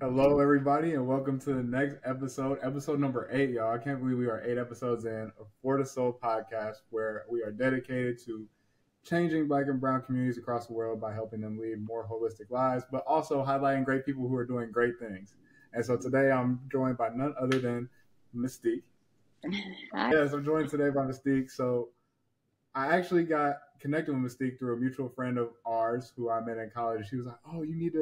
Hello, everybody, and welcome to the next episode number 8, y'all. I can't believe we are 8 episodes in of For the Soul podcast, where we are dedicated to changing Black and Brown communities across the world by helping them lead more holistic lives, but also highlighting great people who are doing great things. And so today I'm joined by none other than Misteke. Hi. Yes, I'm joined today by Misteke. So I actually got connected with Misteke through a mutual friend of ours who I met in college. She was like, "Oh, you need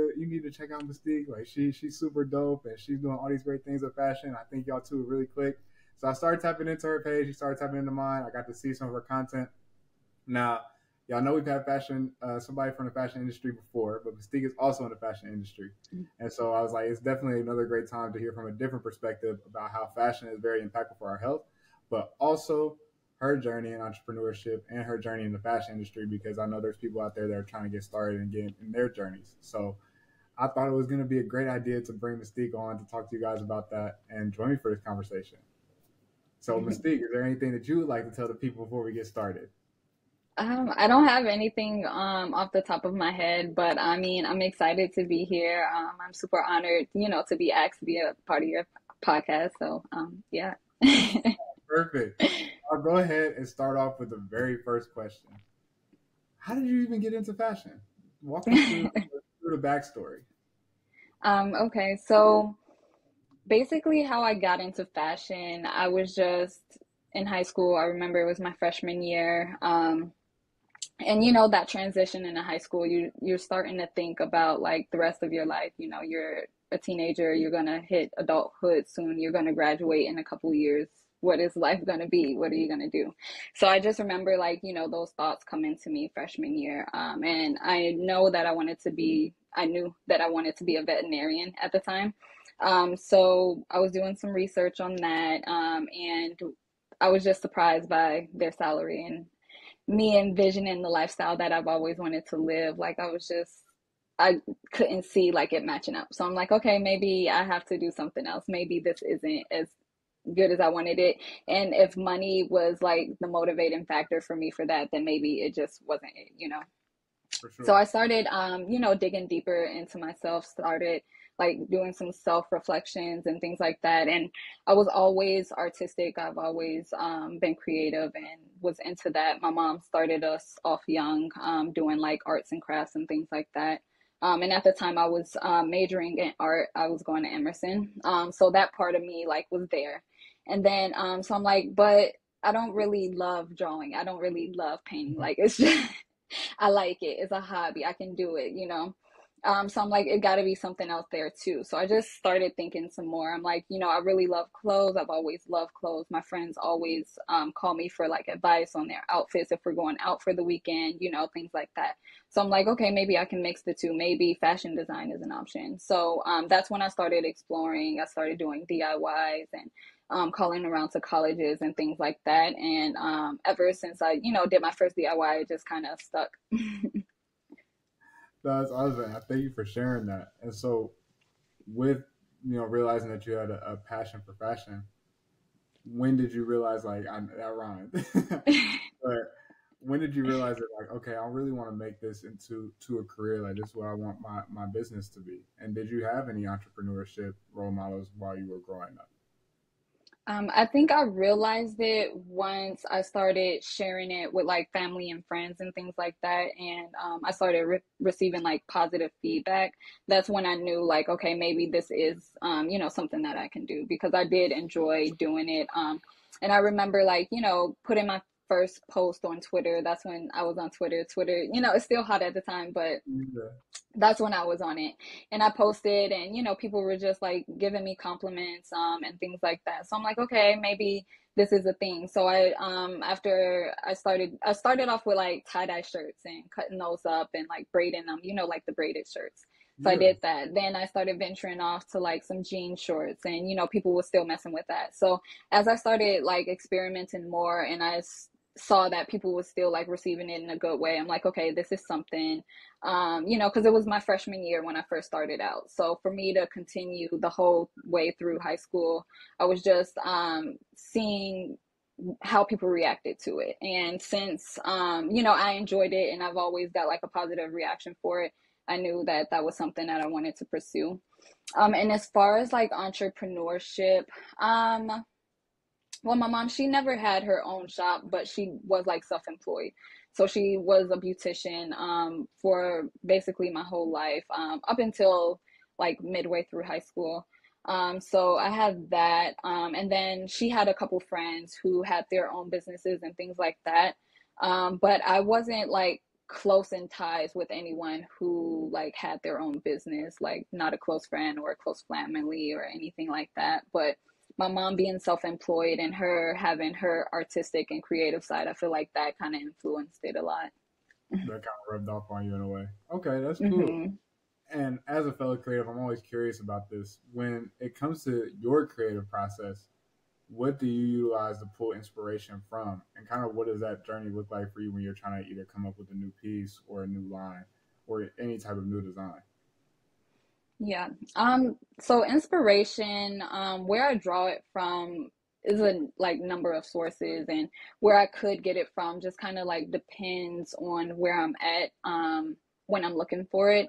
to check out Misteke. Like she's super dope and she's doing all these great things with fashion. I think y'all two would really click." So I started tapping into her page. She started tapping into mine. I got to see some of her content. Now, y'all know we've had somebody from the fashion industry before, but Misteke is also in the fashion industry. And so I was like, it's definitely another great time to hear from a different perspective about how fashion is very impactful for our health, but also her journey in entrepreneurship and her journey in the fashion industry, because I know there's people out there that are trying to get started and get in their journeys. So I thought it was going to be a great idea to bring Misteke on to talk to you guys about that and join me for this conversation. So Misteke, is there anything that you would like to tell the people before we get started? I don't have anything off the top of my head, but I mean, I'm excited to be here. I'm super honored, to be asked to be a part of your podcast. So, yeah. Perfect. I'll go ahead and start off with the very first question. How did you even get into fashion? Walk me through the backstory. Okay, so basically how I got into fashion, I was just in high school. I remember it was my freshman year. And that transition into high school, you're starting to think about like the rest of your life. You're a teenager, you're gonna hit adulthood soon, you're gonna graduate in a couple years. What is life gonna be? What are you gonna do? So I just remember like, those thoughts come into me freshman year. And I knew that I wanted to be a veterinarian at the time. So I was doing some research on that, and I was just surprised by their salary and me envisioning the lifestyle that I've always wanted to live. Like I couldn't see like it matching up. So I'm like, okay, maybe I have to do something else. Maybe this isn't as good as I wanted it. And if money was like the motivating factor for me for that, then maybe it just wasn't it. For So sure. I started, digging deeper into myself, started like doing some self reflections and things like that. And I was always artistic. I've always been creative and was into that. My mom started us off young, doing like arts and crafts and things like that. And at the time I was majoring in art. I was going to Emerson. So that part of me like was there. And then, so I'm like, but I don't really love drawing. I don't really love painting. Like it's just, I like it. It's a hobby. I can do it. So I'm like, it got to be something out there too. So I just started thinking some more. I'm like, I really love clothes. I've always loved clothes. My friends always call me for like advice on their outfits if we're going out for the weekend, things like that. So I'm like, okay, maybe I can mix the two. Maybe fashion design is an option. So that's when I started exploring. I started doing DIYs and calling around to colleges and things like that. And ever since I, did my first DIY, it just kind of stuck. That's awesome. I thank you for sharing that. And so, with realizing that you had a passion for fashion, when did you realize that rhymed? But when did you realize that like, okay, I really want to make this into a career, like this is what I want my business to be? And did you have any entrepreneurship role models while you were growing up? I think I realized it once I started sharing it with like family and friends and things like that. And I started receiving like positive feedback. That's when I knew like, okay, maybe this is, something that I can do because I did enjoy doing it. And I remember like, putting my first post on Twitter. That's when I was on Twitter. Twitter, it's still hot at the time, but Yeah. that's when I was on it. And I posted and people were just like giving me compliments and things like that. So I'm like, okay, maybe this is a thing. So I after I started off with like tie-dye shirts and cutting those up and like braiding them, like the braided shirts. So I Yeah. did that. Then I started venturing off to like some jean shorts and people were still messing with that. So as I started like experimenting more and saw that people were still like receiving it in a good way, I'm like, okay, this is something because it was my freshman year when I first started out. So for me to continue the whole way through high school, I was just seeing how people reacted to it. And since, I enjoyed it and I've always got like a positive reaction for it, I knew that that was something that I wanted to pursue. And as far as like entrepreneurship, um, well, my mom, she never had her own shop, but she was like self-employed. So she was a beautician for basically my whole life, up until like midway through high school. So I had that. And then she had a couple friends who had their own businesses and things like that. But I wasn't like close in ties with anyone who like had their own business, like not a close friend or a close family or anything like that. But my mom being self-employed and her having her artistic and creative side, I feel like that kind of influenced it a lot. That kind of rubbed off on you in a way. Okay, that's cool. Hmm. And as a fellow creative, I'm always curious about this. When it comes to your creative process, what do you utilize to pull inspiration from? And kind of what does that journey look like for you when you're trying to either come up with a new piece or a new line or any type of new design? Yeah. So inspiration, where I draw it from is a like number of sources, and where I could get it from just kind of like depends on where I'm at when I'm looking for it.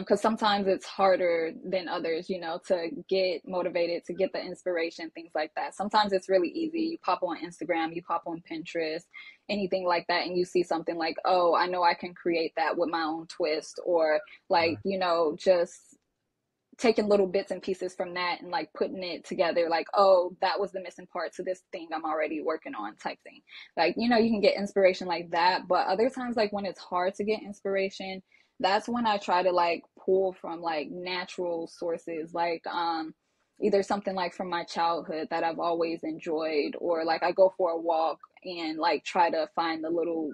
Because sometimes it's harder than others, to get motivated, to get the inspiration, things like that. Sometimes it's really easy. You pop on Instagram, you pop on Pinterest, anything like that, and you see something like, oh, I know I can create that with my own twist, or like, just taking little bits and pieces from that and like putting it together, like, oh, that was the missing part to this thing I'm already working on, type thing. Like, you can get inspiration like that. But other times, like when it's hard to get inspiration, that's when I try to like pull from like natural sources, like either something like from my childhood that I've always enjoyed, or like I go for a walk and like try to find the little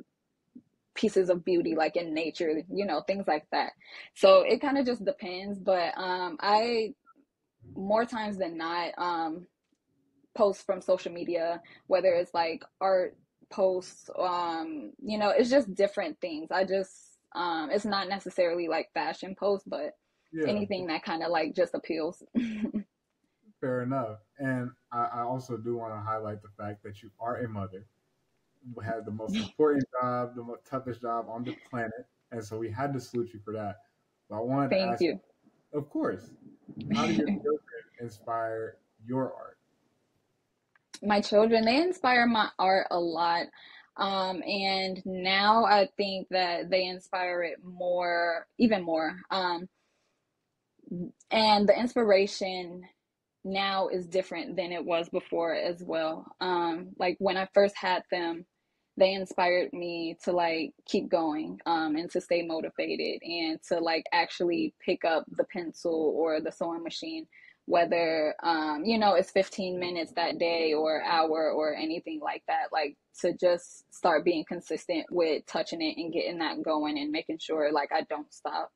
pieces of beauty like in nature, things like that. So it kind of just depends. But I, more times than not, post from social media, whether it's like art posts, it's just different things. I just it's not necessarily like fashion posts, but Yeah, anything that kind of like just appeals. fair enough. And I also do want to highlight the fact that you are a mother who has the most important job, the most toughest job on the planet. And so we had to salute you for that. But I wanted to Thank ask you. you, of course, how do your children inspire your art? My children, they inspire my art a lot. And now I think that they inspire it more, even more. And the inspiration now is different than it was before as well. Like when I first had them, they inspired me to like keep going, and to stay motivated and to like actually pick up the pencil or the sewing machine, whether it's 15 minutes that day or hour or anything like that. Like to just start being consistent with touching it and getting that going and making sure like I don't stop.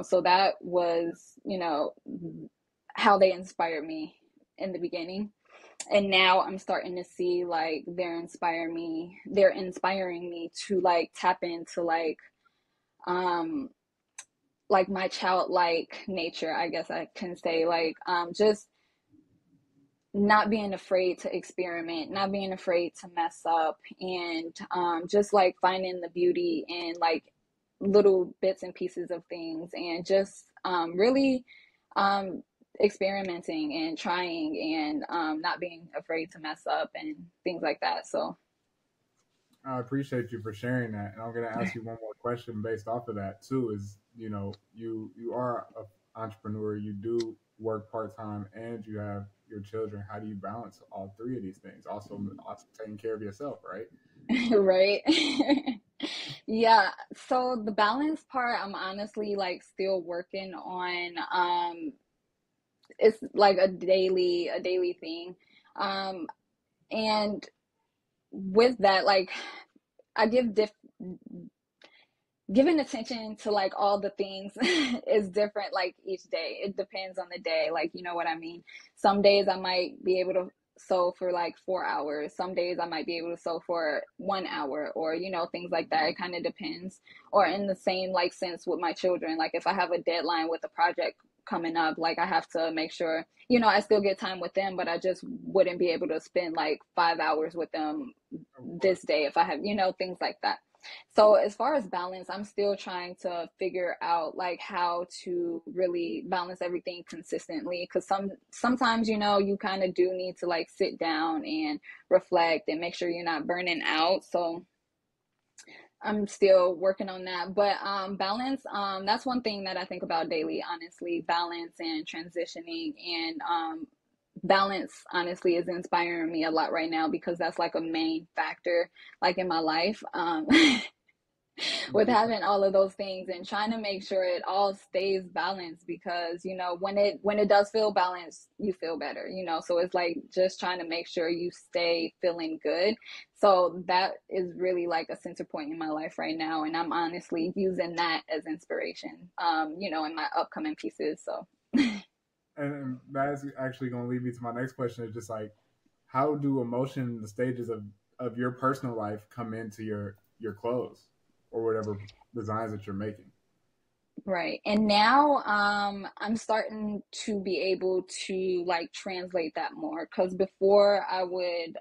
So that was, how they inspired me in the beginning. And now I'm starting to see like they're inspiring me to like tap into um like my childlike nature, I guess I can say, like just not being afraid to experiment, not being afraid to mess up, and just like finding the beauty in like little bits and pieces of things, and just really um, experimenting and trying, and not being afraid to mess up and things like that. So, I appreciate you for sharing that. And I'm going to ask you one more question based off of that too. Is you are an entrepreneur, you do work part time, and you have your children. How do you balance all three of these things? Also taking care of yourself, right? right. Yeah, so the balance part, I'm honestly like still working on. It's like a daily thing. Um, and with that, like I give giving attention to like all the things is different like each day. It depends on the day, like you know what I mean. Some days I might be able to sew for like 4 hours. Some days I might be able to sew for 1 hour, or things like that. It kind of depends. Or in the same like sense with my children, like if I have a deadline with a project coming up, like I have to make sure I still get time with them, but I just wouldn't be able to spend like 5 hours with them Of course. this day if I have things like that. So as far as balance, I'm still trying to figure out like how to really balance everything consistently, because sometimes you kind of do need to like sit down and reflect and make sure you're not burning out. So I'm still working on that. But balance, that's one thing that I think about daily, honestly, balance and transitioning. And balance, honestly, is inspiring me a lot right now because that's like a main factor, like in my life. With having all of those things and trying to make sure it all stays balanced, because when it does feel balanced, you feel better, so it's like just trying to make sure you stay feeling good. So that is really like a center point in my life right now, and I'm honestly using that as inspiration, in my upcoming pieces. So And that's actually going to lead me to my next question. Is just like, how do emotion, the stages of your personal life, come into your clothes or whatever designs that you're making? right. And now I'm starting to be able to like translate that more, because before I would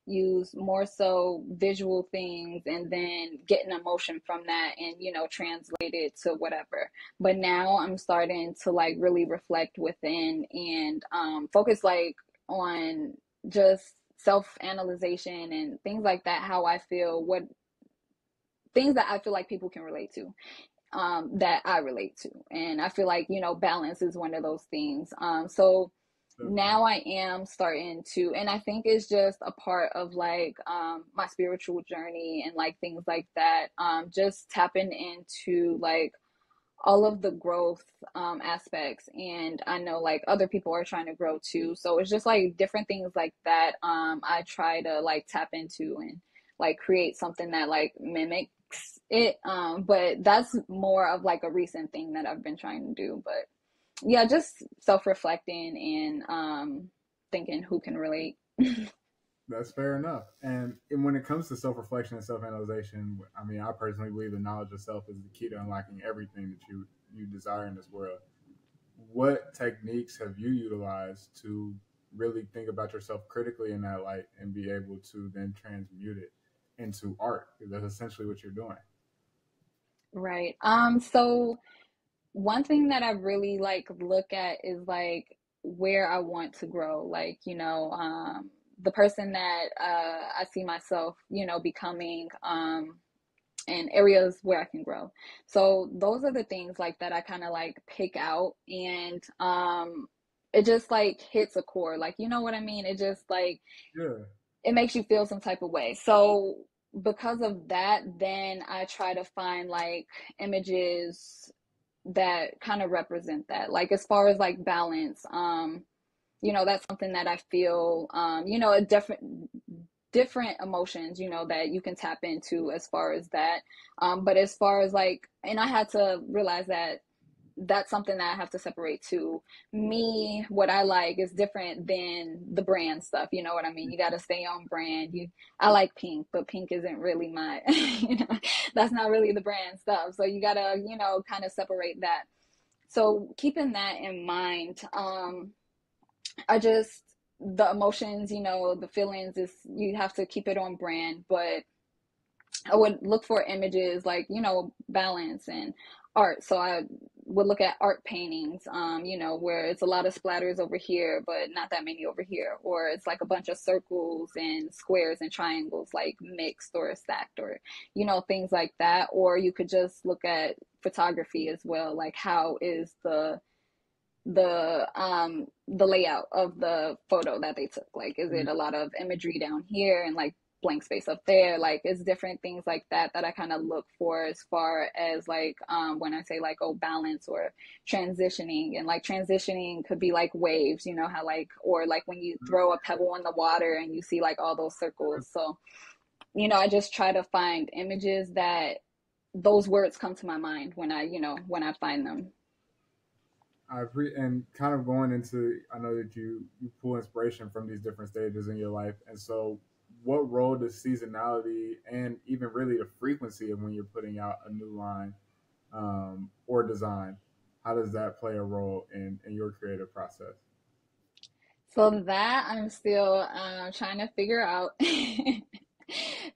use more so visual things and then get an emotion from that and translate it to whatever. But now I'm starting to like really reflect within and focus like on just self-analyzation and things like that, how I feel, what things that I feel like people can relate to, that I relate to. And I feel like, balance is one of those things. So Definitely. now I am starting to, and I think it's just a part of like my spiritual journey and like things like that. Just tapping into like all of the growth aspects. And I know like other people are trying to grow too. So it's just like different things like that. I try to like tap into and like create something that like mimics it. But that's more of like a recent thing that I've been trying to do. But yeah, just self-reflecting and thinking who can relate. That's fair enough. And when it comes to self reflection and self analyzation, I mean, I personally believe the knowledge of self is the key to unlocking everything that you desire in this world. What techniques have you utilized to really think about yourself critically in that light and be able to then transmute it into art? Because that's essentially what you're doing. Right. So one thing that I really like look at is like where I want to grow. Like, the person that I see myself, becoming, and areas where I can grow. So those are the things like that I kind of like pick out, and it just like hits a chord. Like, you know what I mean? It just like Yeah. it makes you feel some type of way. So because of that, then I try to find like images that kind of represent that. Like as far as like balance, that's something that I feel, a different emotions, that you can tap into as far as that. But as far as like, and I had to realize that that's something that I have to separate too. Me, what I like is different than the brand stuff. You know what I mean? You got to stay on brand. I like pink, but pink isn't really my, that's not really the brand stuff. So you got to, kind of separate that. So keeping that in mind, I just, the emotions, the feelings is, you have to keep it on brand, but I would look for images like, balance and art. So I would look at art paintings, where it's a lot of splatters over here, but not that many over here. Or it's like a bunch of circles and squares and triangles, like mixed or stacked, or, things like that. Or you could just look at photography as well. Like how is the layout of the photo that they took? Like, is it a lot of imagery down here and like blank space up there? Like, it's different things like that that I kind of look for as far as like when I say like, oh, balance or transitioning. And like transitioning could be like waves, how like, or like when you throw a pebble in the water and you see like all those circles. So I just try to find images that those words come to my mind when I find them. And kind of going into, I know that you pull inspiration from these different stages in your life, and so what role does seasonality and even really the frequency of when you're putting out a new line or design, how does that play a role in your creative process? So that I'm still trying to figure out.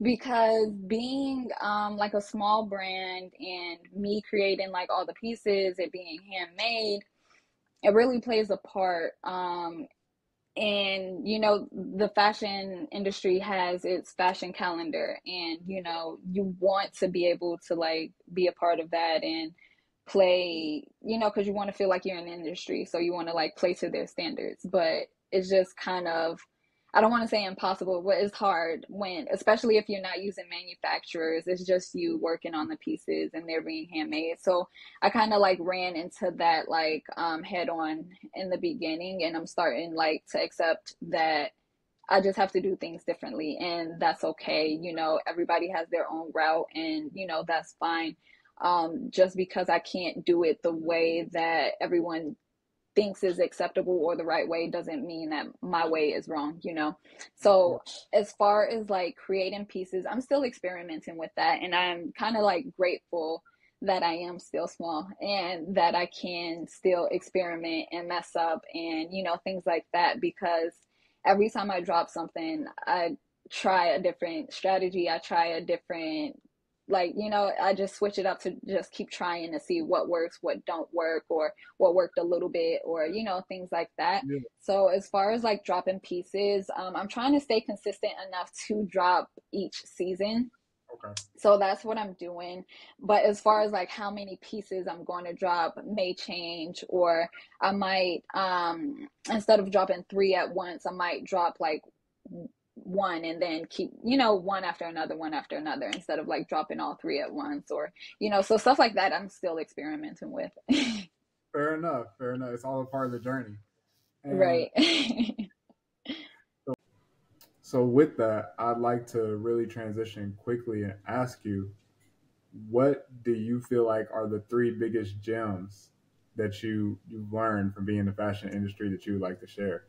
because being like a small brand and me creating like all the pieces, it being handmade, it really plays a part. And the fashion industry has its fashion calendar, and you want to be able to like be a part of that and play, because you want to feel like you're in the industry, so you want to like play to their standards. But it's just kind of, I don't want to say impossible, but it's hard when, especially if you're not using manufacturers, it's just you working on the pieces and they're being handmade. So I kind of like ran into that like head on in the beginning, and I'm starting like to accept that I just have to do things differently, and that's okay. Everybody has their own route, and that's fine. Just because I can't do it the way that everyone thinks is acceptable or the right way doesn't mean that my way is wrong. So as far as like creating pieces, I'm still experimenting with that, and I'm kind of like grateful that I am still small and that I can still experiment and mess up and things like that, because every time I drop something, I try a different strategy, I try a different, like, I just switch it up to just keep trying to see what works, what don't work, or what worked a little bit, or things like that. Yeah. So as far as like dropping pieces, I'm trying to stay consistent enough to drop each season. Okay. So that's what I'm doing. But as far as like how many pieces I'm going to drop may change, or I might instead of dropping three at once, I might drop like one and then keep, one after another, instead of like dropping all three at once, or so stuff like that I'm still experimenting with. Fair enough. Fair enough. It's all a part of the journey. And Right. so with that, I'd like to really transition quickly and ask you, what do you feel like are the three biggest gems that you learned from being in the fashion industry that you would like to share?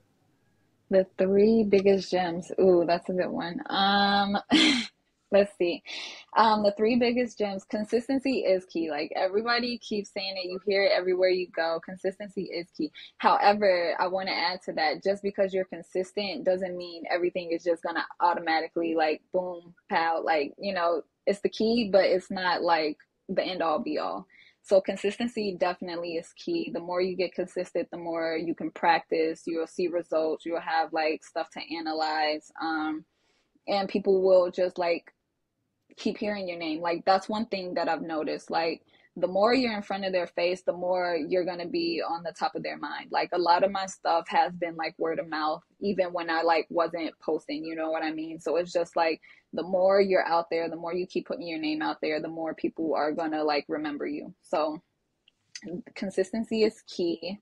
The three biggest gems. Ooh, that's a good one. Let's see. The three biggest gems. Consistency is key. Like everybody keeps saying it, you hear it everywhere you go. Consistency is key. However, I want to add to that, just because you're consistent doesn't mean everything is just gonna automatically like boom, pow. Like, it's the key, but it's not like the end all be all. So consistency definitely is key. The more you get consistent, the more you can practice, you'll see results, you'll have like stuff to analyze. And people will just like keep hearing your name. Like that's one thing that I've noticed. Like the more you're in front of their face, the more you're gonna be on the top of their mind. Like a lot of my stuff has been like word of mouth, even when I like wasn't posting, you know what I mean? So it's just like the more you're out there, the more you keep putting your name out there, the more people are gonna like remember you. So consistency is key.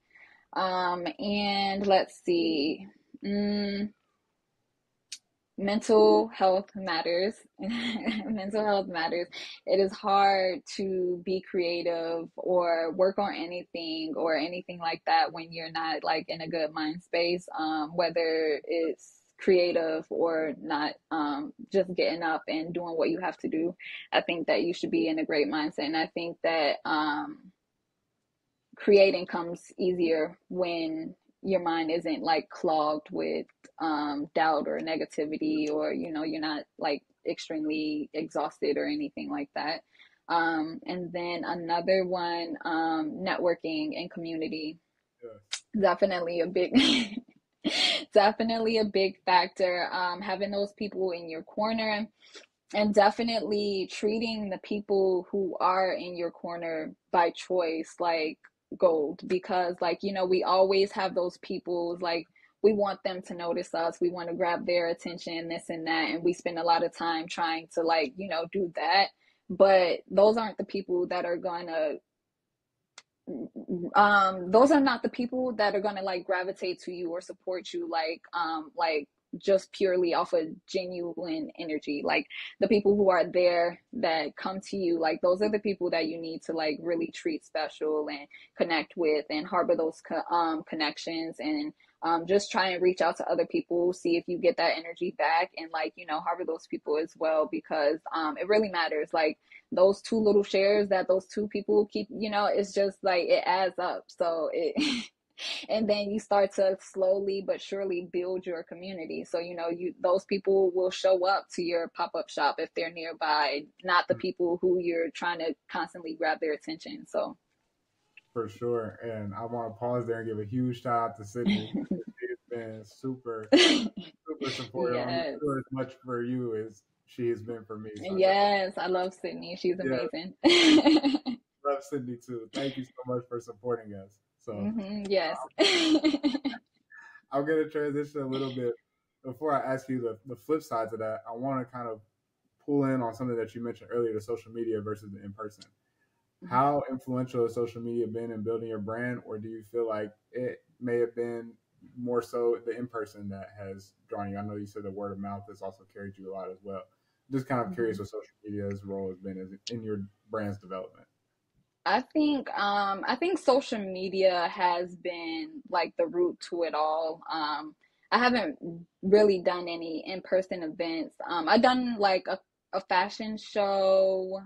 And let's see. Mm, Mental health matters. Mental health matters. It is hard to be creative or work on anything like that when you're not like in a good mind space, whether it's creative or not. Just getting up and doing what you have to do, I think that you should be in a great mindset, and I think that creating comes easier when your mind isn't like clogged with doubt or negativity, or you're not like extremely exhausted or anything like that. And then another one, networking and community, Yeah. definitely a big definitely a big factor. Having those people in your corner, and definitely treating the people who are in your corner by choice like gold, because like we always have those people like we want them to notice us, we want to grab their attention, this and that, and we spend a lot of time trying to like do that. But those aren't the people that are gonna those are not the people that are gonna like gravitate to you or support you like just purely off of genuine energy. Like the people who are there that come to you, like those are the people that you need to like really treat special and connect with and harbor those connections, and just try and reach out to other people, see if you get that energy back, and like harbor those people as well, because it really matters. Like those two little shares that those two people keep, it's just like it adds up. So it And then you start to slowly but surely build your community. So, you know, you those people will show up to your pop-up shop if they're nearby, not the people who you're trying to constantly grab their attention. So For sure. And I want to pause there and give a huge shout out to Sydney. She's been super, super supportive. I'm yes. sure as much for you as she has been for me. So I definitely, Yes, I love Sydney. She's yeah, amazing. love Sydney too. Thank you so much for supporting us. So Yes. I'm going to transition a little bit. Before I ask you the flip side to that, I want to kind of pull in on something that you mentioned earlier, the social media versus the in person. How influential has social media been in building your brand, or do you feel like it may have been more so the in person that has drawn you? I know you said the word of mouth has also carried you a lot as well. Just kind of curious Mhm. what social media's role has been in your brand's development. I think social media has been like the root to it all. I haven't really done any in-person events. I've done like a fashion show,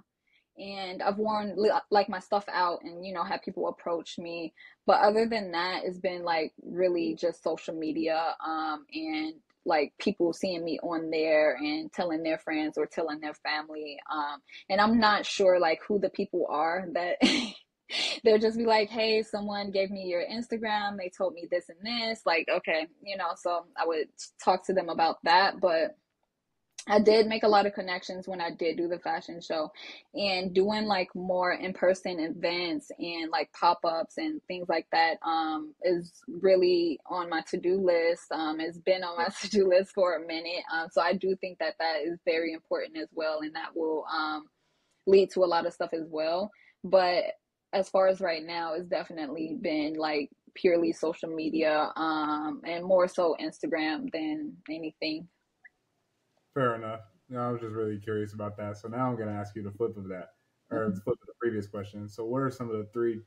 and I've worn like my stuff out and had people approach me. But other than that, it's been like really just social media, and like people seeing me on there and telling their friends or telling their family. And I'm not sure like who the people are that they'll just be like, hey, someone gave me your Instagram, they told me this and this, like, okay, so I would talk to them about that. But I did make a lot of connections when I did do the fashion show, and doing like more in-person events and like pop-ups and things like that is really on my to-do list. It's been on my to-do list for a minute. So I do think that that is very important as well, and that will lead to a lot of stuff as well. But as far as right now, it's definitely been like purely social media, and more so Instagram than anything. Fair enough. No, I was just really curious about that. So now I'm going to ask you the flip of that, or the Mhm. flip of the previous question. So, what are some of the three,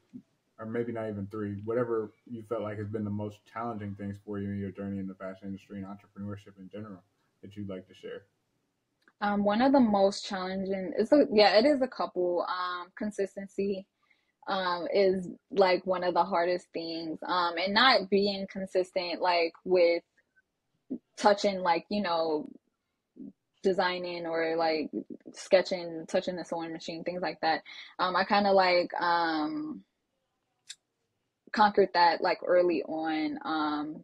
or maybe not even three, whatever you felt like has been the most challenging things for you in your journey in the fashion industry and entrepreneurship in general that you'd like to share? One of the most challenging is yeah, it is a couple. Consistency is like one of the hardest things. And not being consistent like with touching like, designing or like sketching, touching the sewing machine, things like that. I kind of like conquered that like early on.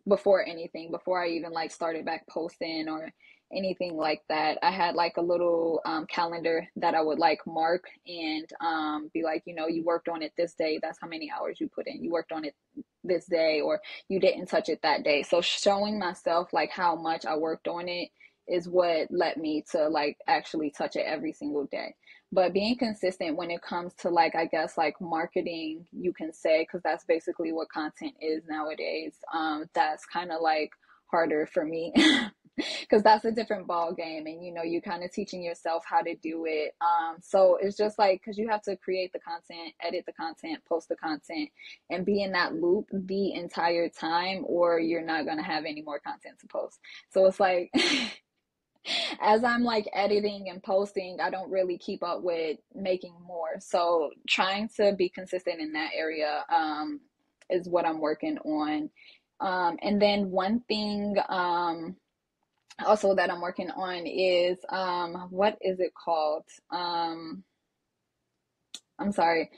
Before anything, before I even like started back posting or anything like that. I had like a little calendar that I would like mark and be like, you worked on it this day. That's how many hours you put in. You worked on it this day, or you didn't touch it that day. So showing myself like how much I worked on it is what led me to like actually touch it every single day. But being consistent when it comes to like, I guess like marketing, you can say, because that's basically what content is nowadays. That's kind of like harder for me because that's a different ball game, and you kind of teaching yourself how to do it. So it's just like, because you have to create the content, edit the content, post the content, and be in that loop the entire time, or you're not going to have any more content to post. So it's like as I'm like editing and posting, I don't really keep up with making more. So trying to be consistent in that area is what I'm working on. And then one thing also that I'm working on is what is it called? I'm sorry.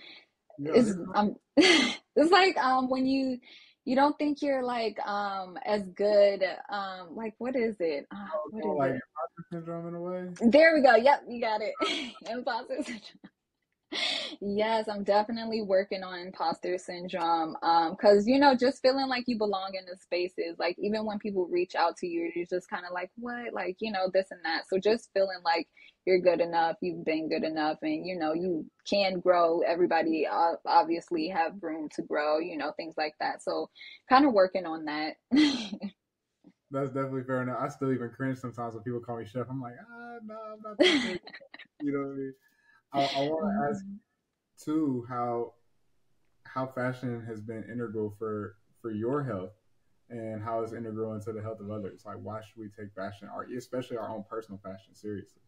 No, It's you're fine. it's like when you don't think you're like as good, like what is it? Oh, What more is like it? imposter syndrome in a way. There we go. Yep, you got it. Imposter syndrome. Yes, I'm definitely working on imposter syndrome. Because just feeling like you belong in the spaces, like even when people reach out to you, you're just kind of like, what? Like, this and that. So just feeling like you're good enough, you've been good enough, and you can grow. Everybody obviously have room to grow, things like that. So kind of working on that. That's definitely fair enough. I still even cringe sometimes when people call me chef. I'm like, no, I'm not that big. You know what I mean? I want to ask Mhm. too how fashion has been integral for your health and how it's integral into the health of others. Like, why should we take fashion, or especially our own personal fashion, seriously?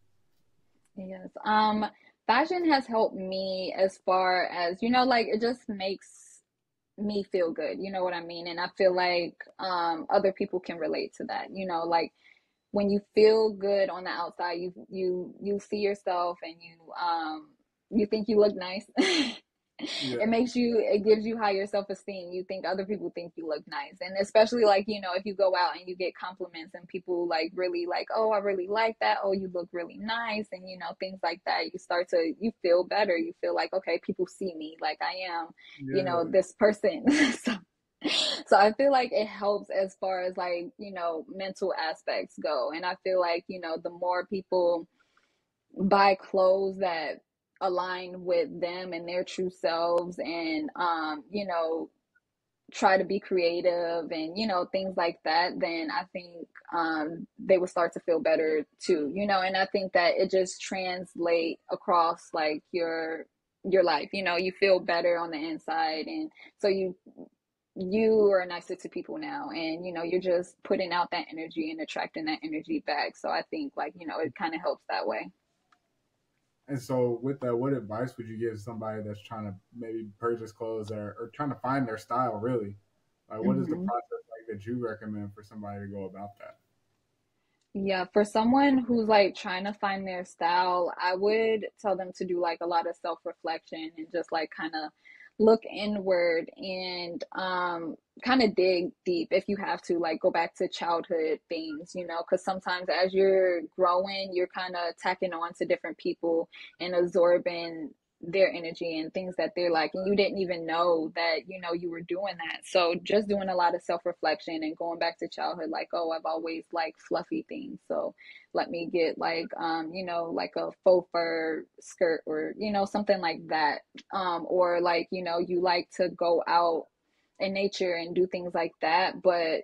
Yes. Fashion has helped me as far as, like it just makes me feel good. You know what I mean? And I feel like other people can relate to that. You know, like when you feel good on the outside, you see yourself and you think you look nice. Yeah, It gives you higher self-esteem. You think other people think you look nice. And especially like, if you go out and you get compliments and people like really like, "Oh, I really like that. Oh, you look really nice." And things like that. You feel better. You feel like, okay, people see me like I am, yeah, this person. so so I feel like it helps as far as like, mental aspects go. And I feel like, the more people buy clothes that align with them and their true selves, and try to be creative and things like that, then I think they will start to feel better too. And I think that it just translate across like your life. You feel better on the inside, and so you are nicer to people now, and you're just putting out that energy and attracting that energy back. So I think like it kind of helps that way. And so, with that, what advice would you give somebody that's trying to maybe purchase clothes or trying to find their style? Really, like, what is the Hmm. process like that you recommend for somebody to go about that? Yeah, for someone who's like trying to find their style, I would tell them to do like a lot of self-reflection and just like kind of look inward and kind of dig deep if you have to, like go back to childhood things, because sometimes as you're growing, you're kind of tacking on to different people and absorbing their energy and things that they're like, and you didn't even know that you were doing that. So just doing a lot of self-reflection and going back to childhood, like, oh, I've always liked fluffy things, so let me get like like a faux fur skirt, or something like that. Or like you like to go out in nature and do things like that, but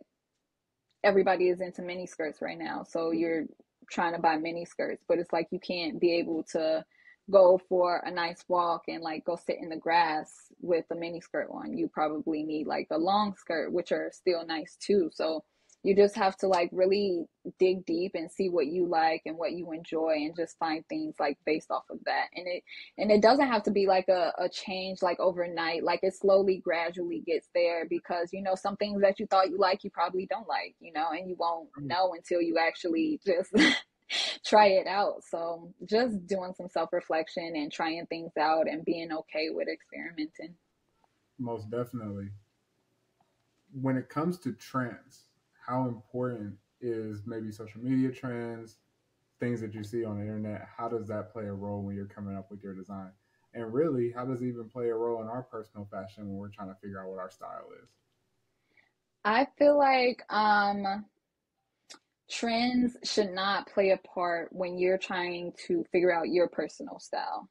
everybody is into mini skirts right now. So you're trying to buy mini skirts, but it's like you can't be able to go for a nice walk and like go sit in the grass with a mini skirt on. You probably need like a long skirt, which are still nice too. So you just have to like really dig deep and see what you like and what you enjoy, and just find things like based off of that. And it doesn't have to be like a change like overnight. Like it slowly gradually gets there, because some things that you thought you like, you probably don't like, and you won't know until you actually just try it out. So just doing some self-reflection and trying things out and being okay with experimenting. Most definitely. When it comes to trends, how important is maybe social media trends, things that you see on the internet? How does that play a role when you're coming up with your design? And really, how does it even play a role in our personal fashion when we're trying to figure out what our style is? I feel like trends should not play a part when you're trying to figure out your personal style.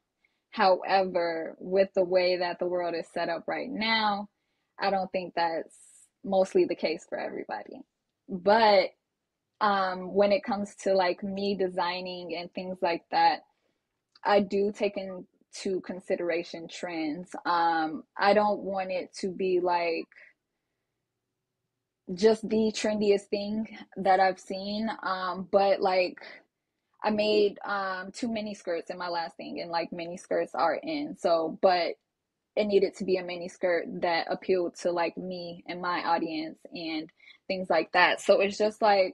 However, with the way that the world is set up right now, I don't think that's mostly the case for everybody. But when it comes to like me designing and things like that, I do take into consideration trends. I don't want it to be like just the trendiest thing that I've seen. But like I made two mini skirts in my last thing, and like mini skirts are in. So, but it needed to be a mini skirt that appealed to like me and my audience and things like that. So it's just like,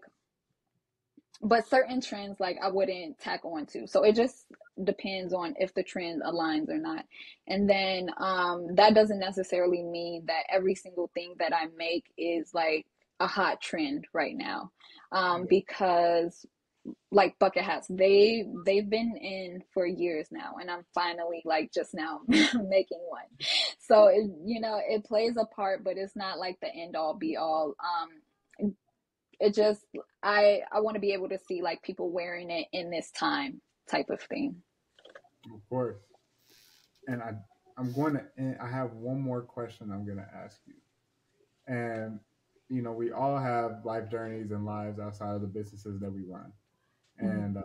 but certain trends like I wouldn't tack on to. So it just depends on if the trend aligns or not. And then that doesn't necessarily mean that every single thing that I make is like a hot trend right now. Yeah, Because like bucket hats, they've been in for years now, and I'm finally like just now making one. So it plays a part, but it's not like the end all be all. It just, I want to be able to see like people wearing it in this time type of thing. of course. And I'm going to end, I have one more question I'm going to ask you. And we all have life journeys and lives outside of the businesses that we run. Mhm. And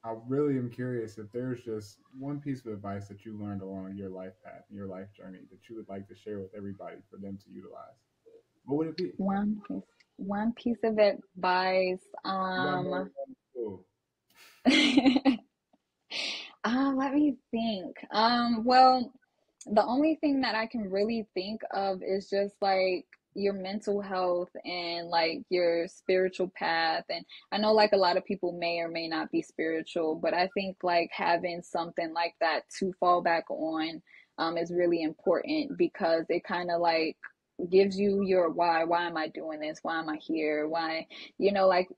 I really am curious if there's just one piece of advice that you learned along your life path and your life journey that you would like to share with everybody for them to utilize. What would it be? One piece of advice. You got more than one school. Let me think. Well, The only thing that I can really think of is just like your mental health and like your spiritual path. And I know like a lot of people may or may not be spiritual, but I think like having something like that to fall back on is really important because it kind of like gives you your why. Why am I doing this? Why am I here? Why, like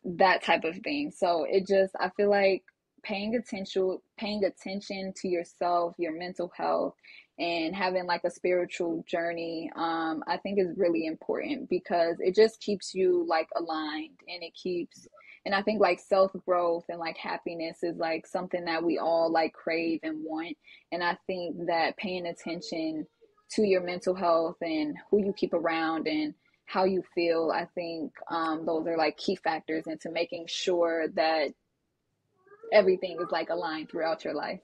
that type of thing. So it just, I feel like paying attention to yourself, your mental health, and having like a spiritual journey, I think is really important because it just keeps you like aligned, and it keeps, and I think like self growth and like happiness is like something that we all like crave and want. And I think that paying attention to your mental health and who you keep around and how you feel, I think those are like key factors into making sure that everything is like aligned throughout your life.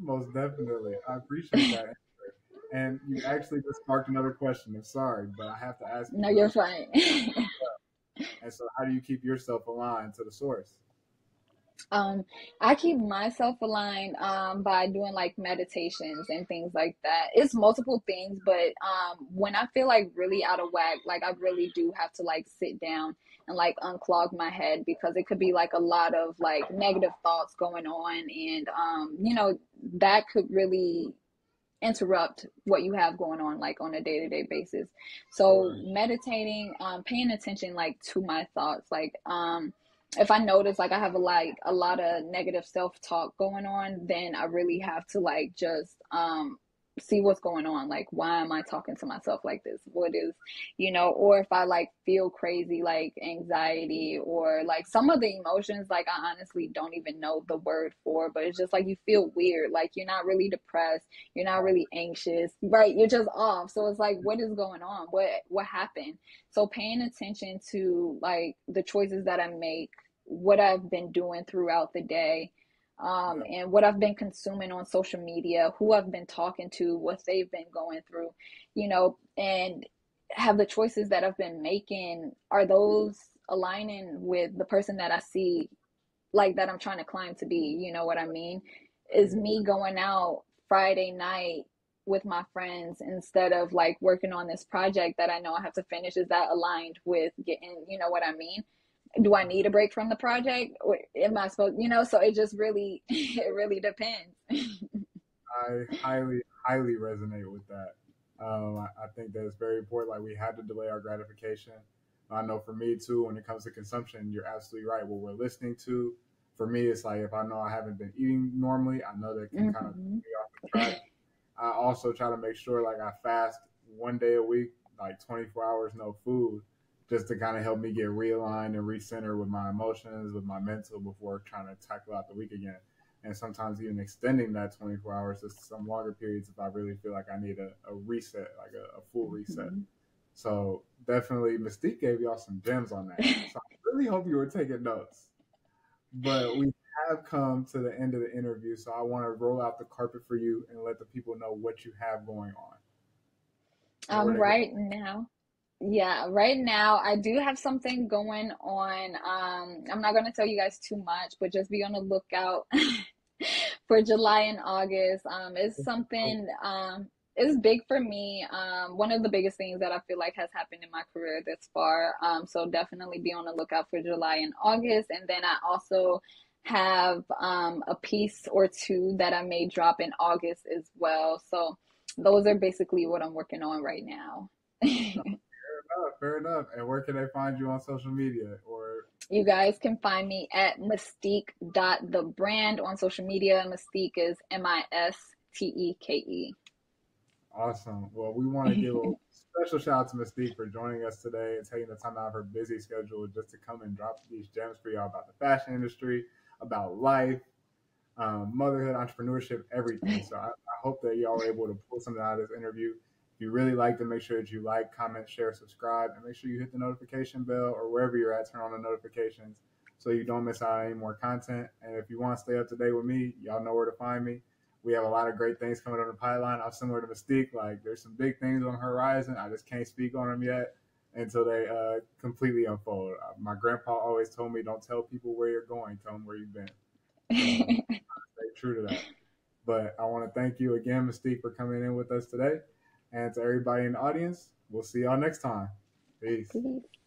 Most definitely. I appreciate that answer. And you actually just sparked another question. I'm sorry, but I have to ask you No, you're because fine. and so how do you keep yourself aligned to the source? Um, I keep myself aligned by doing like meditations and things like that. It's multiple things, but when I feel like really out of whack, like I really do have to like sit down and like unclog my head because it could be like a lot of like negative thoughts going on, and that could really interrupt what you have going on like on a day-to-day basis. So Sure. meditating, paying attention like to my thoughts, like if I notice like I have a lot of negative self-talk going on, then I really have to like just see what's going on, like why am I talking to myself like this, what is, or if I like feel crazy, like anxiety or like some of the emotions like I honestly don't even know the word for, but it's just like you feel weird, like you're not really depressed, you're not really anxious, right? You're just off. So it's like, what is going on? What happened? So paying attention to like the choices that I make, what I've been doing throughout the day, Yeah. and what I've been consuming on social media, who I've been talking to, what they've been going through, and have the choices that I've been making, are those aligning with the person that I see, like that I'm trying to climb to be, you know what I mean? Is Yeah. me going out Friday night with my friends instead of like working on this project that I know I have to finish, is that aligned with getting, you know what I mean? Do I need a break from the project, or am I supposed, so it just really it really depends. I highly resonate with that. I think that it's very important. Like we had to delay our gratification. I know for me too, when it comes to consumption, you're absolutely right. What we're listening to, for me, it's like if I know I haven't been eating normally, I know that can kind of Mm-hmm. throw me off the track. I also try to make sure like I fast one day a week, like 24 hours no food, just to kind of help me get realigned and recenter with my emotions, with my mental before trying to tackle out the week again. And sometimes even extending that 24 hours to some longer periods if I really feel like I need a reset, like a full reset. Mm-hmm. So definitely Mystique gave y'all some gems on that. So I really hope you were taking notes. But we have come to the end of the interview, so I want to roll out the carpet for you and let the people know what you have going on and where they can. Right now, yeah, right now I do have something going on. I'm not going to tell you guys too much, but just be on the lookout for July and August. It's something, it's big for me. One of the biggest things that I feel like has happened in my career this far. So definitely be on the lookout for July and August. And then I also have a piece or two that I may drop in August as well. So those are basically what I'm working on right now. Fair enough. And where can they find you on social media? Or You guys can find me at mystique.thebrand on social media. Mystique is Misteke. awesome. Well, we want to give a special shout out to Mystique for joining us today and taking the time out of her busy schedule just to come and drop these gems for y'all about the fashion industry, about life, motherhood, entrepreneurship, everything. So I hope that y'all were able to pull something out of this interview. If you really liked it, make sure that you like, comment, share, subscribe, and make sure you hit the notification bell or wherever you're at, turn on the notifications so you don't miss out on any more content. And if you want to stay up to date with me, y'all know where to find me. We have a lot of great things coming on the pipeline. I'm similar to Mystique. Like there's some big things on the horizon. I just can't speak on them yet until they completely unfold. My grandpa always told me, "Don't tell people where you're going. Tell them where you've been." So stay true to that. But I want to thank you again, Mystique, for coming in with us today. And to everybody in the audience, we'll see y'all next time. Peace. Peace.